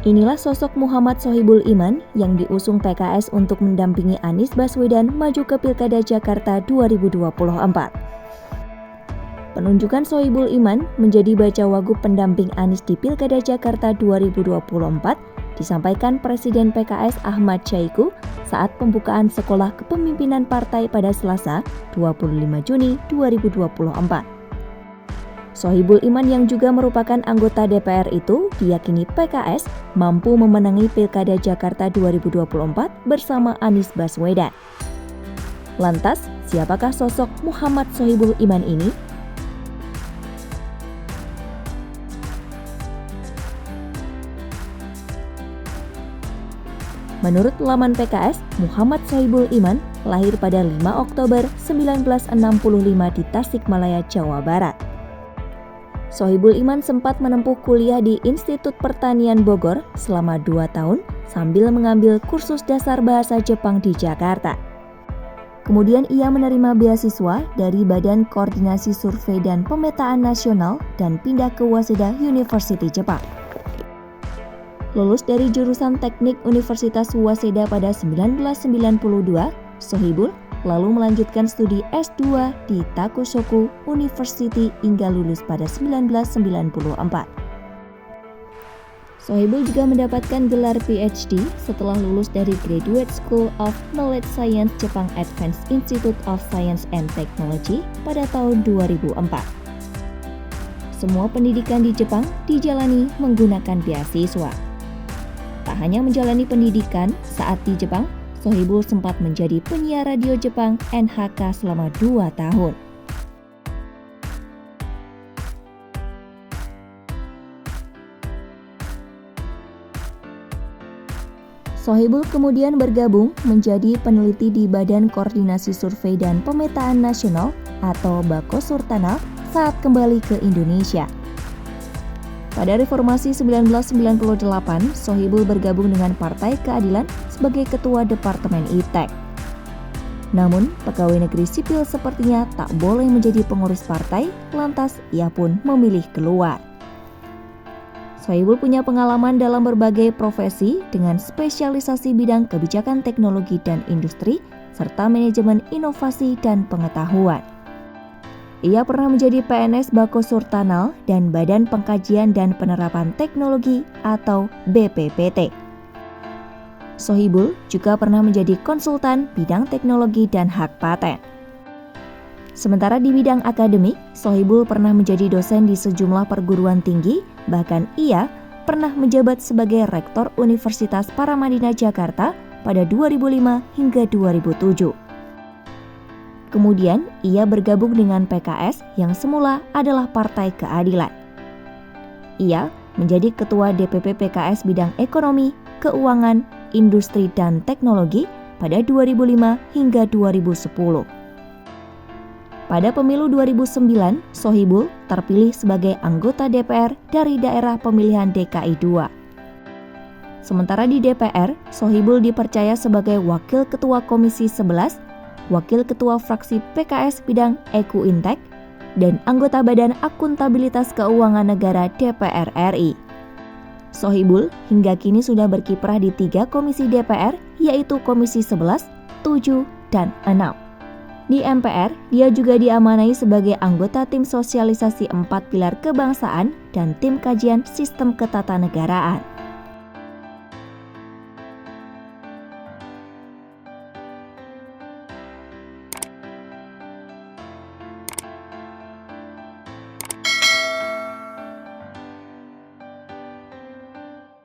Inilah sosok Muhammad Sohibul Iman yang diusung PKS untuk mendampingi Anies Baswedan maju ke Pilkada Jakarta 2024. Penunjukan Sohibul Iman menjadi bacawagup pendamping Anies di Pilkada Jakarta 2024 disampaikan Presiden PKS Ahmad Syahiku saat pembukaan Sekolah Kepemimpinan Partai pada Selasa 25 Juni 2024. Sohibul Iman yang juga merupakan anggota DPR itu diyakini PKS mampu memenangi Pilkada Jakarta 2024 bersama Anies Baswedan. Lantas, siapakah sosok Muhammad Sohibul Iman ini? Menurut laman PKS, Muhammad Sohibul Iman lahir pada 5 Oktober 1965 di Tasikmalaya, Jawa Barat. Sohibul Iman sempat menempuh kuliah di Institut Pertanian Bogor selama 2 tahun sambil mengambil kursus dasar bahasa Jepang di Jakarta. Kemudian ia menerima beasiswa dari Badan Koordinasi Survei dan Pemetaan Nasional dan pindah ke Waseda University Jepang. Lulus dari jurusan Teknik Universitas Waseda pada 1992, Sohibul lalu melanjutkan studi S2 di Takushoku University hingga lulus pada 1994. Sohibul juga mendapatkan gelar PhD setelah lulus dari Graduate School of Knowledge Science Jepang Advanced Institute of Science and Technology pada tahun 2004. Semua pendidikan di Jepang dijalani menggunakan beasiswa. Tak hanya menjalani pendidikan saat di Jepang, Sohibul sempat menjadi penyiar radio Jepang NHK selama 2 tahun. Sohibul kemudian bergabung menjadi peneliti di Badan Koordinasi Survei dan Pemetaan Nasional atau Bakosurtanal saat kembali ke Indonesia. Pada reformasi 1998, Sohibul bergabung dengan Partai Keadilan sebagai Ketua Departemen Iptek. Namun, pegawai negeri sipil sepertinya tak boleh menjadi pengurus partai, lantas ia pun memilih keluar. Sohibul punya pengalaman dalam berbagai profesi dengan spesialisasi bidang kebijakan teknologi dan industri, serta manajemen inovasi dan pengetahuan. Ia pernah menjadi PNS Bakosurtanal dan Badan Pengkajian dan Penerapan Teknologi atau BPPT. Sohibul juga pernah menjadi konsultan bidang teknologi dan hak paten. Sementara di bidang akademik, Sohibul pernah menjadi dosen di sejumlah perguruan tinggi, bahkan ia pernah menjabat sebagai Rektor Universitas Paramadina Jakarta pada 2005 hingga 2007. Kemudian, ia bergabung dengan PKS yang semula adalah Partai Keadilan. Ia menjadi Ketua DPP PKS bidang ekonomi, keuangan, industri, dan teknologi pada 2005 hingga 2010. Pada pemilu 2009, Sohibul terpilih sebagai anggota DPR dari daerah pemilihan DKI II. Sementara di DPR, Sohibul dipercaya sebagai Wakil Ketua Komisi 11, Wakil Ketua Fraksi PKS bidang Ekuintek, dan anggota Badan Akuntabilitas Keuangan Negara DPR RI. Sohibul hingga kini sudah berkiprah di 3 komisi DPR, yaitu Komisi 11, 7, dan 6. Di MPR, dia juga diamanai sebagai anggota tim sosialisasi 4 pilar kebangsaan dan tim kajian sistem ketatanegaraan.